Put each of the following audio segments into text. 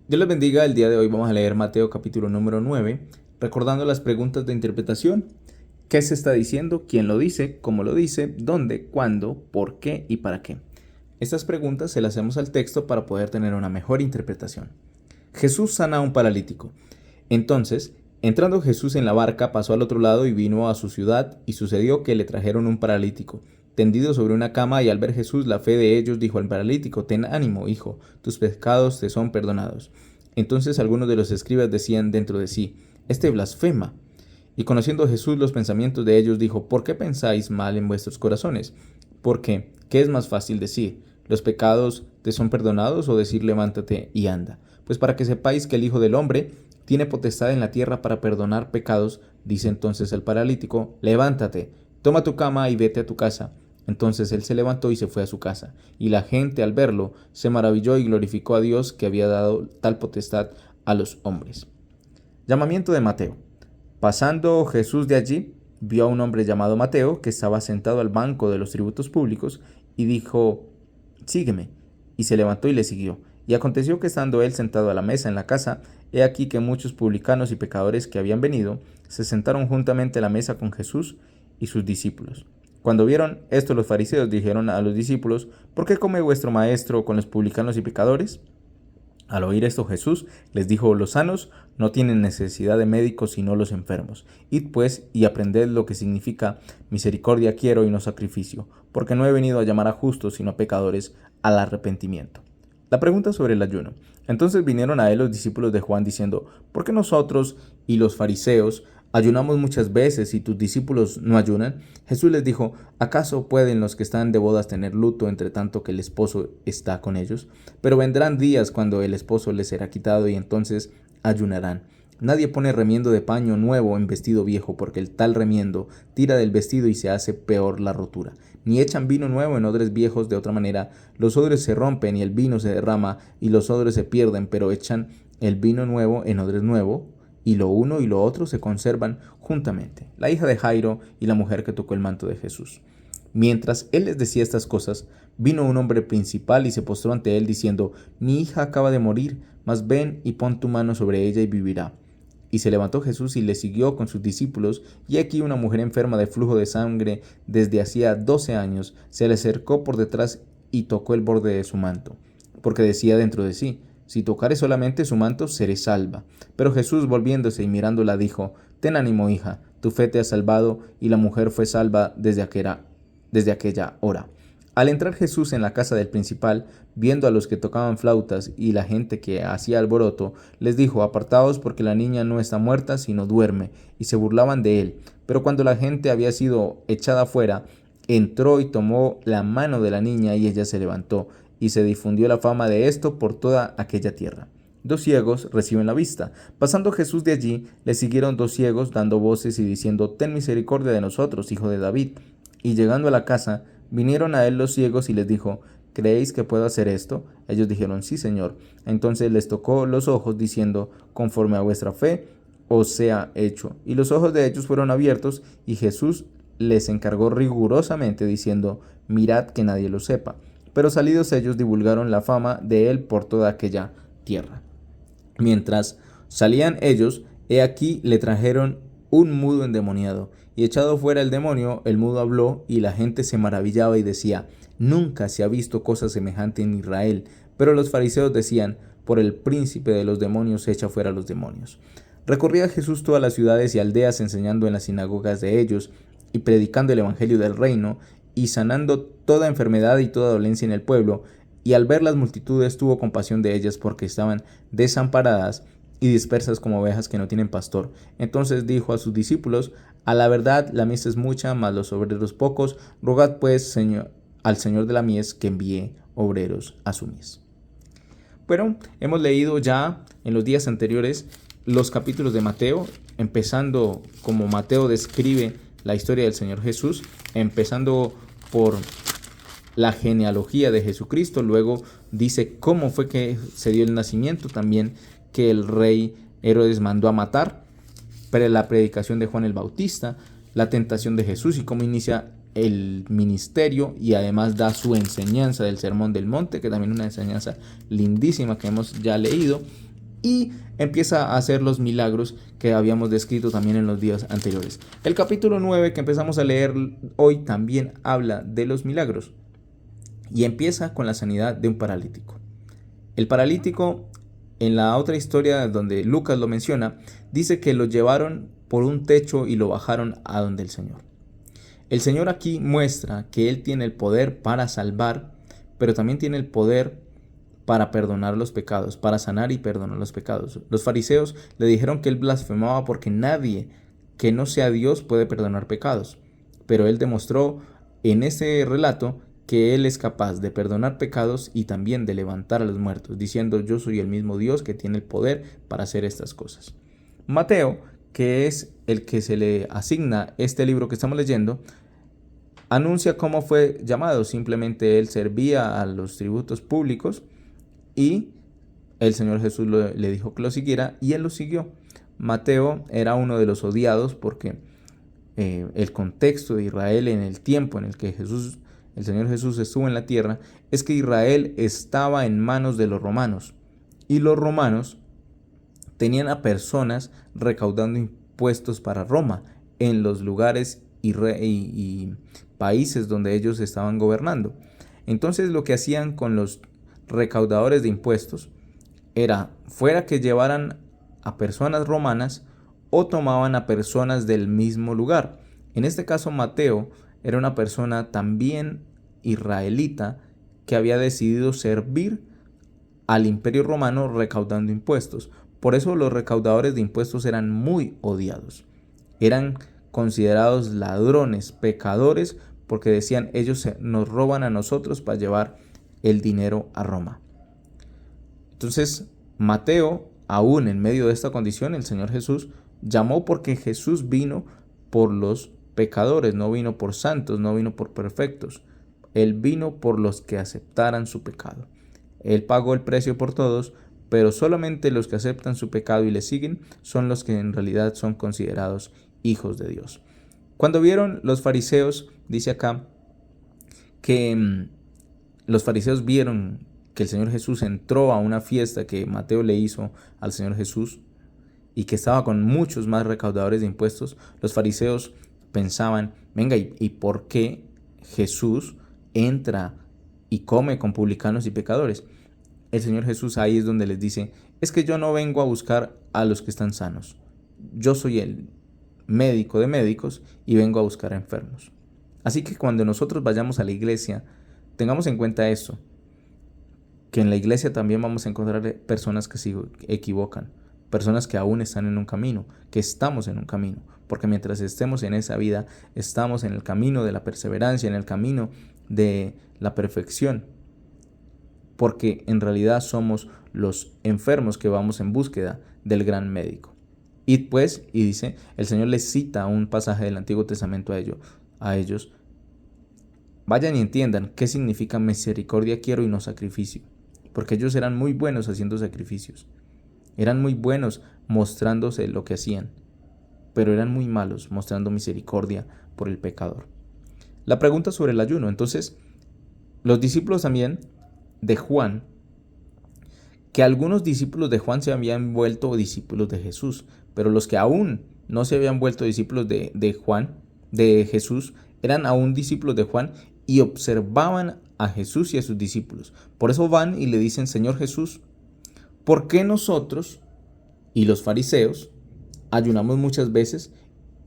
Dios les bendiga. El día de hoy vamos a leer Mateo capítulo número 9, recordando las preguntas de interpretación. ¿Qué se está diciendo? ¿Quién lo dice? ¿Cómo lo dice? ¿Dónde? ¿Cuándo? ¿Por qué? ¿Y para qué? Estas preguntas se las hacemos al texto para poder tener una mejor interpretación. Jesús sana a un paralítico. Entonces, entrando Jesús en la barca, pasó al otro lado y vino a su ciudad, y sucedió que le trajeron un paralítico, tendido sobre una cama, y al ver Jesús la fe de ellos, dijo al paralítico: Ten ánimo, hijo, tus pecados te son perdonados. Entonces algunos de los escribas decían dentro de sí: Este blasfema. Y conociendo Jesús los pensamientos de ellos, dijo: ¿Por qué pensáis mal en vuestros corazones? Porque, ¿qué es más fácil decir? ¿Los pecados te son perdonados? O decir: levántate y anda. Pues para que sepáis que el Hijo del Hombre tiene potestad en la tierra para perdonar pecados, dice entonces el paralítico: levántate, toma tu cama y vete a tu casa. Entonces él se levantó y se fue a su casa, y la gente al verlo se maravilló y glorificó a Dios, que había dado tal potestad a los hombres. Llamamiento de Mateo. Pasando Jesús de allí, vio a un hombre llamado Mateo, que estaba sentado al banco de los tributos públicos, y dijo: Sígueme. Y se levantó y le siguió. Y aconteció que estando él sentado a la mesa en la casa, he aquí que muchos publicanos y pecadores que habían venido se sentaron juntamente a la mesa con Jesús y sus discípulos. Cuando vieron esto, los fariseos dijeron a los discípulos: ¿Por qué come vuestro maestro con los publicanos y pecadores? Al oír esto, Jesús les dijo: Los sanos no tienen necesidad de médicos, sino los enfermos. Id pues y aprended lo que significa: misericordia quiero y no sacrificio, porque no he venido a llamar a justos, sino a pecadores al arrepentimiento. La pregunta sobre el ayuno. Entonces vinieron a él los discípulos de Juan diciendo: ¿Por qué nosotros y los fariseos ayunamos muchas veces y tus discípulos no ayunan? Jesús les dijo: ¿Acaso pueden los que están de bodas tener luto entre tanto que el esposo está con ellos? Pero vendrán días cuando el esposo les será quitado, y entonces ayunarán. Nadie pone remiendo de paño nuevo en vestido viejo, porque el tal remiendo tira del vestido y se hace peor la rotura. Ni echan vino nuevo en odres viejos, de otra manera los odres se rompen y el vino se derrama y los odres se pierden, pero echan el vino nuevo en odres nuevo, y lo uno y lo otro se conservan juntamente. La hija de Jairo y la mujer que tocó el manto de Jesús. Mientras él les decía estas cosas, vino un hombre principal y se postró ante él diciendo: Mi hija acaba de morir, mas ven y pon tu mano sobre ella y vivirá. Y se levantó Jesús y le siguió con sus discípulos, y aquí una mujer enferma de flujo de sangre desde hacía 12 años se le acercó por detrás y tocó el borde de su manto, porque decía dentro de sí: Si tocare solamente su manto, seré salva. Pero Jesús, volviéndose y mirándola, dijo: Ten ánimo, hija, tu fe te ha salvado. Y la mujer fue salva desde aquella hora. Al entrar Jesús en la casa del principal, viendo a los que tocaban flautas y la gente que hacía alboroto, les dijo: Apartaos, porque la niña no está muerta, sino duerme. Y se burlaban de él. Pero cuando la gente había sido echada fuera, entró y tomó la mano de la niña, y ella se levantó, y se difundió la fama de esto por toda aquella tierra. Dos ciegos reciben la vista. Pasando Jesús de allí, le siguieron dos ciegos, dando voces y diciendo: Ten misericordia de nosotros, hijo de David. Y llegando a la casa, vinieron a él los ciegos y les dijo: ¿Creéis que puedo hacer esto? Ellos dijeron: Sí, Señor. Entonces les tocó los ojos, diciendo: Conforme a vuestra fe os sea hecho. Y los ojos de ellos fueron abiertos, y Jesús les encargó rigurosamente, diciendo: Mirad que nadie lo sepa. Pero salidos ellos, divulgaron la fama de él por toda aquella tierra. Mientras salían ellos, he aquí le trajeron un mudo endemoniado, y echado fuera el demonio, el mudo habló, y la gente se maravillaba y decía: Nunca se ha visto cosa semejante en Israel. Pero los fariseos decían: Por el príncipe de los demonios echa fuera los demonios. Recorría Jesús todas las ciudades y aldeas, enseñando en las sinagogas de ellos, y predicando el evangelio del reino, y sanando toda enfermedad y toda dolencia en el pueblo. Y al ver las multitudes tuvo compasión de ellas, porque estaban desamparadas y dispersas como ovejas que no tienen pastor. Entonces dijo a sus discípulos: A la verdad la mies es mucha, mas los obreros pocos. Rogad pues al Señor de la mies que envíe obreros a su mies. Bueno, hemos leído ya en los días anteriores los capítulos de Mateo, empezando como Mateo describe la historia del Señor Jesús, empezando por la genealogía de Jesucristo. Luego dice cómo fue que se dio el nacimiento, también que el rey Herodes mandó a matar, pero la predicación de Juan el Bautista, la tentación de Jesús y cómo inicia el ministerio, y además da su enseñanza del Sermón del Monte, que también es una enseñanza lindísima que hemos ya leído. y empieza a hacer los milagros que habíamos descrito también en los días anteriores. El capítulo 9 que empezamos a leer hoy también habla de los milagros y empieza con la sanidad de un paralítico. El paralítico, en la otra historia donde Lucas lo menciona, dice que lo llevaron por un techo y lo bajaron a donde el Señor. El Señor aquí muestra que Él tiene el poder para salvar, pero también tiene el poder para perdonar los pecados, para sanar y perdonar los pecados. Los fariseos le dijeron que Él blasfemaba porque nadie que no sea Dios puede perdonar pecados. Pero Él demostró en ese relato que Él es capaz de perdonar pecados y también de levantar a los muertos, diciendo: yo soy el mismo Dios que tiene el poder para hacer estas cosas. Mateo, que es el que se le asigna este libro que estamos leyendo, anuncia cómo fue llamado. Simplemente él servía a los tributos públicos y el Señor Jesús le dijo que lo siguiera y él lo siguió. Mateo era uno de los odiados porque el contexto de Israel en el tiempo en el que el Señor Jesús estuvo en la tierra, es que Israel estaba en manos de los romanos y los romanos tenían a personas recaudando impuestos para Roma en los lugares y países donde ellos estaban gobernando. Entonces lo que hacían con los recaudadores de impuestos era, fuera que llevaran a personas romanas o tomaban a personas del mismo lugar. En este caso Mateo era una persona también israelita que había decidido servir al Imperio Romano recaudando impuestos. Por eso los recaudadores de impuestos eran muy odiados. Eran considerados ladrones, pecadores, porque decían: ellos nos roban a nosotros para llevar el dinero a Roma. Entonces Mateo, aún en medio de esta condición, el Señor Jesús llamó, porque Jesús vino por los pecadores, no vino por santos, no vino por perfectos. Él vino por los que aceptaran su pecado. Él pagó el precio por todos, pero solamente los que aceptan su pecado y le siguen son los que en realidad son considerados hijos de Dios. Cuando vieron los fariseos, dice acá, que los fariseos vieron que el Señor Jesús entró a una fiesta que Mateo le hizo al Señor Jesús y que estaba con muchos más recaudadores de impuestos, los fariseos pensaban: venga, ¿y por qué Jesús entra y come con publicanos y pecadores? El Señor Jesús ahí es donde les dice: es que yo no vengo a buscar a los que están sanos. Yo soy el médico de médicos y vengo a buscar a enfermos. Así que cuando nosotros vayamos a la iglesia, tengamos en cuenta eso, que en la iglesia también vamos a encontrar personas que se equivocan, personas que aún están en un camino, que estamos en un camino, porque mientras estemos en esa vida, estamos en el camino de la perseverancia, en el camino de la perfección, porque en realidad somos los enfermos que vamos en búsqueda del gran médico. Y dice, el Señor les cita un pasaje del Antiguo Testamento a ellos: vayan y entiendan qué significa misericordia quiero y no sacrificio, porque ellos eran muy buenos haciendo sacrificios, eran muy buenos mostrándose lo que hacían, pero eran muy malos mostrando misericordia por el pecador. La pregunta sobre el ayuno. Entonces, los discípulos también de Juan, que algunos discípulos de Juan se habían vuelto discípulos de Jesús, pero los que aún no se habían vuelto discípulos de Jesús, eran aún discípulos de Juan y observaban a Jesús y a sus discípulos. Por eso van y le dicen: Señor Jesús, ¿por qué nosotros y los fariseos ayunamos muchas veces,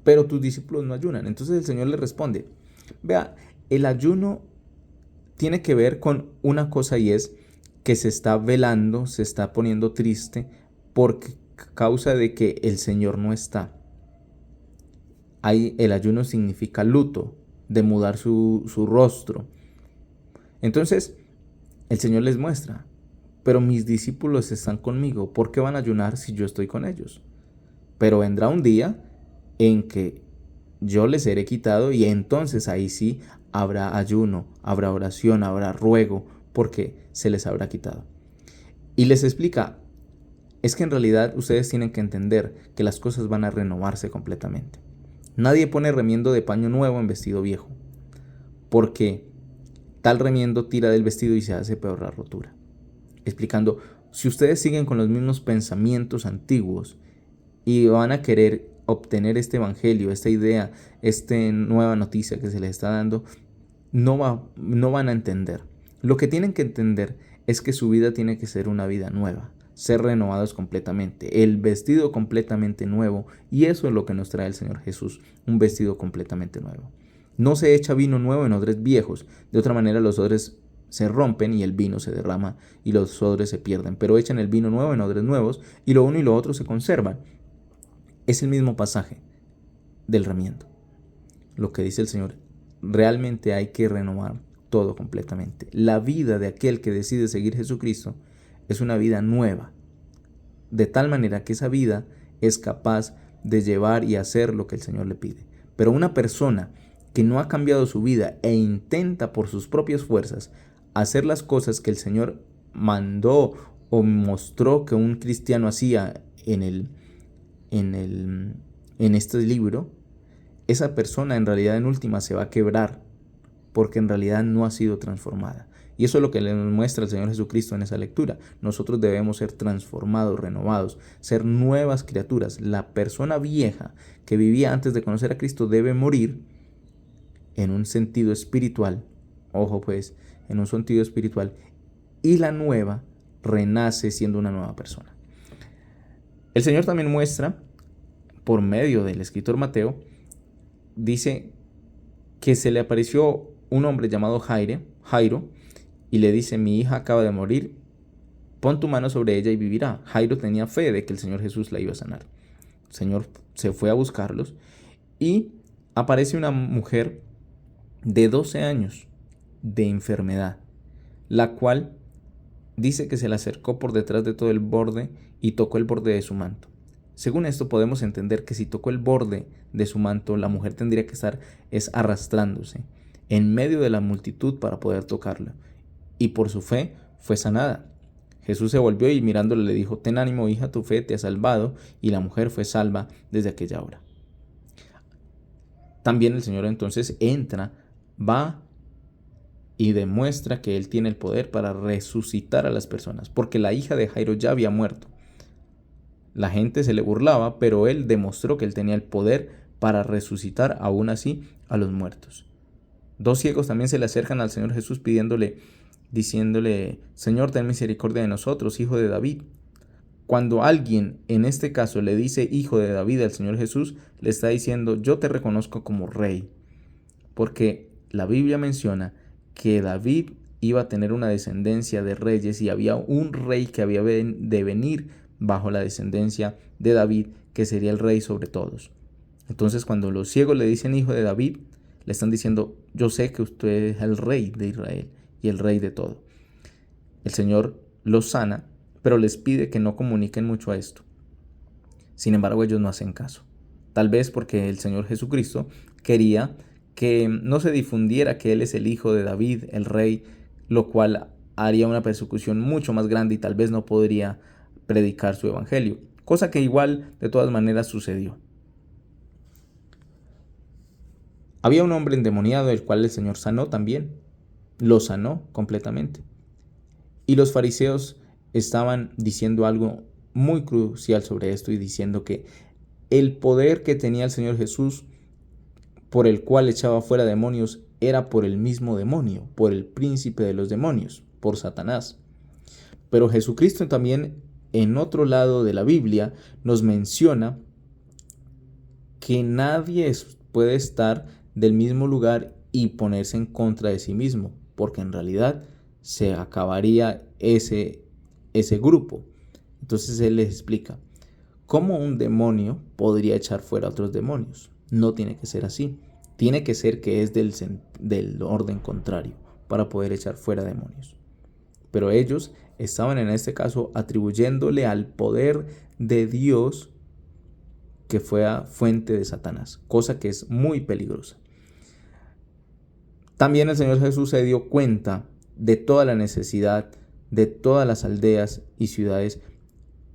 pero tus discípulos no ayunan? Entonces el Señor le responde: vea, el ayuno tiene que ver con una cosa, y es que se está velando, se está poniendo triste por causa de que el Señor no está. Ahí el ayuno significa luto, demudar su rostro. Entonces el Señor les muestra: pero mis discípulos están conmigo, ¿por qué van a ayunar si yo estoy con ellos? Pero vendrá un día en que yo les seré quitado, y entonces ahí sí habrá ayuno, habrá oración, habrá ruego, porque se les habrá quitado. Y les explica: es que en realidad ustedes tienen que entender que las cosas van a renovarse completamente. Nadie pone remiendo de paño nuevo en vestido viejo, porque tal remiendo tira del vestido y se hace peor la rotura. Explicando Si ustedes siguen con los mismos pensamientos antiguos y van a querer obtener este evangelio, esta idea, esta nueva noticia que se les está dando, no van a entender. Lo que tienen que entender es que su vida tiene que ser una vida nueva, ser renovados completamente, el vestido completamente nuevo, y eso es lo que nos trae el Señor Jesús, un vestido completamente nuevo. No se echa vino nuevo en odres viejos, de otra manera los odres se rompen y el vino se derrama y los odres se pierden, pero echan el vino nuevo en odres nuevos y lo uno y lo otro se conservan. Es el mismo pasaje del remiendo. Lo que dice el Señor, realmente hay que renovar todo completamente. La vida de aquel que decide seguir Jesucristo es una vida nueva, de tal manera que esa vida es capaz de llevar y hacer lo que el Señor le pide. Pero una persona que no ha cambiado su vida e intenta por sus propias fuerzas hacer las cosas que el Señor mandó o mostró que un cristiano hacía en este libro, esa persona en realidad en última se va a quebrar porque en realidad no ha sido transformada. Y eso es lo que le muestra el Señor Jesucristo en esa lectura. Nosotros debemos ser transformados, renovados, ser nuevas criaturas. La persona vieja que vivía antes de conocer a Cristo debe morir en un sentido espiritual. Ojo pues, en un sentido espiritual. Y la nueva renace siendo una nueva persona. El Señor también muestra, por medio del escritor Mateo, dice que se le apareció un hombre llamado Jairo, y le dice: mi hija acaba de morir, pon tu mano sobre ella y vivirá. Jairo tenía fe de que el Señor Jesús la iba a sanar. El Señor se fue a buscarlos y aparece una mujer de 12 años de enfermedad, la cual dice que se le acercó por detrás de todo el borde y tocó el borde de su manto. Según esto podemos entender que si tocó el borde de su manto, la mujer tendría que estar arrastrándose en medio de la multitud para poder tocarlo. Y por su fe fue sanada. Jesús se volvió y mirándole le dijo: ten ánimo, hija, tu fe te ha salvado. Y la mujer fue salva desde aquella hora. También el Señor entonces entra, va y demuestra que Él tiene el poder para resucitar a las personas, porque la hija de Jairo ya había muerto. La gente se le burlaba, pero Él demostró que Él tenía el poder para resucitar aún así a los muertos. 2 ciegos también se le acercan al Señor Jesús diciéndole: Señor, ten misericordia de nosotros, hijo de David. Cuando alguien, en este caso, le dice hijo de David al Señor Jesús, le está diciendo: yo te reconozco como rey. Porque la Biblia menciona que David iba a tener una descendencia de reyes y había un rey que había de venir bajo la descendencia de David, que sería el rey sobre todos. Entonces, cuando los ciegos le dicen hijo de David, le están diciendo: yo sé que usted es el rey de Israel y el rey de todo. El Señor los sana, pero les pide que no comuniquen mucho a esto. Sin embargo, ellos no hacen caso. Tal vez porque el Señor Jesucristo quería que no se difundiera que Él es el hijo de David, el rey, lo cual haría una persecución mucho más grande y tal vez no podría predicar su evangelio, cosa que igual de todas maneras sucedió. Había un hombre endemoniado, el cual el Señor sanó también, lo sanó completamente. Y los fariseos estaban diciendo algo muy crucial sobre esto y diciendo que el poder que tenía el Señor Jesús, por el cual echaba fuera demonios, era por el mismo demonio, por el príncipe de los demonios, por Satanás. Pero Jesucristo también, en otro lado de la Biblia, nos menciona que nadie puede estar del mismo lugar y ponerse en contra de sí mismo, porque en realidad se acabaría ese grupo. Entonces Él les explica cómo un demonio podría echar fuera a otros demonios. No tiene que ser así. Tiene que ser que es del orden contrario para poder echar fuera demonios. Pero ellos estaban en este caso atribuyéndole al poder de Dios que fue a fuente de Satanás, cosa que es muy peligrosa. También el Señor Jesús se dio cuenta de toda la necesidad de todas las aldeas y ciudades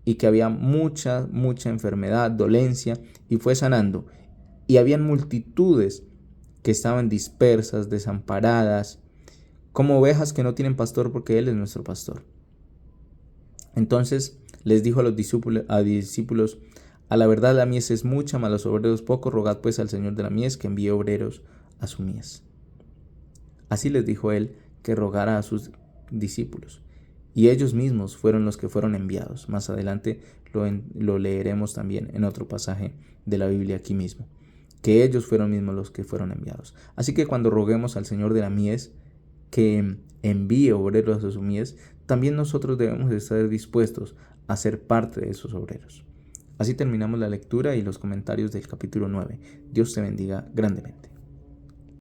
y que había mucha enfermedad, dolencia, y fue sanando. Y habían multitudes que estaban dispersas, desamparadas, como ovejas que no tienen pastor, porque Él es nuestro pastor. Entonces les dijo a los discípulos: a la verdad la mies es mucha, mas los obreros pocos. Rogad pues al Señor de la mies que envíe obreros a su mies. Así les dijo él que rogara a sus discípulos, y ellos mismos fueron los que fueron enviados. Más adelante lo leeremos también en otro pasaje de la Biblia aquí mismo, que ellos fueron mismos los que fueron enviados. Así que cuando roguemos al Señor de la mies que envíe obreros a su mies, también nosotros debemos estar dispuestos a ser parte de esos obreros. Así terminamos la lectura y los comentarios del capítulo 9. Dios te bendiga grandemente.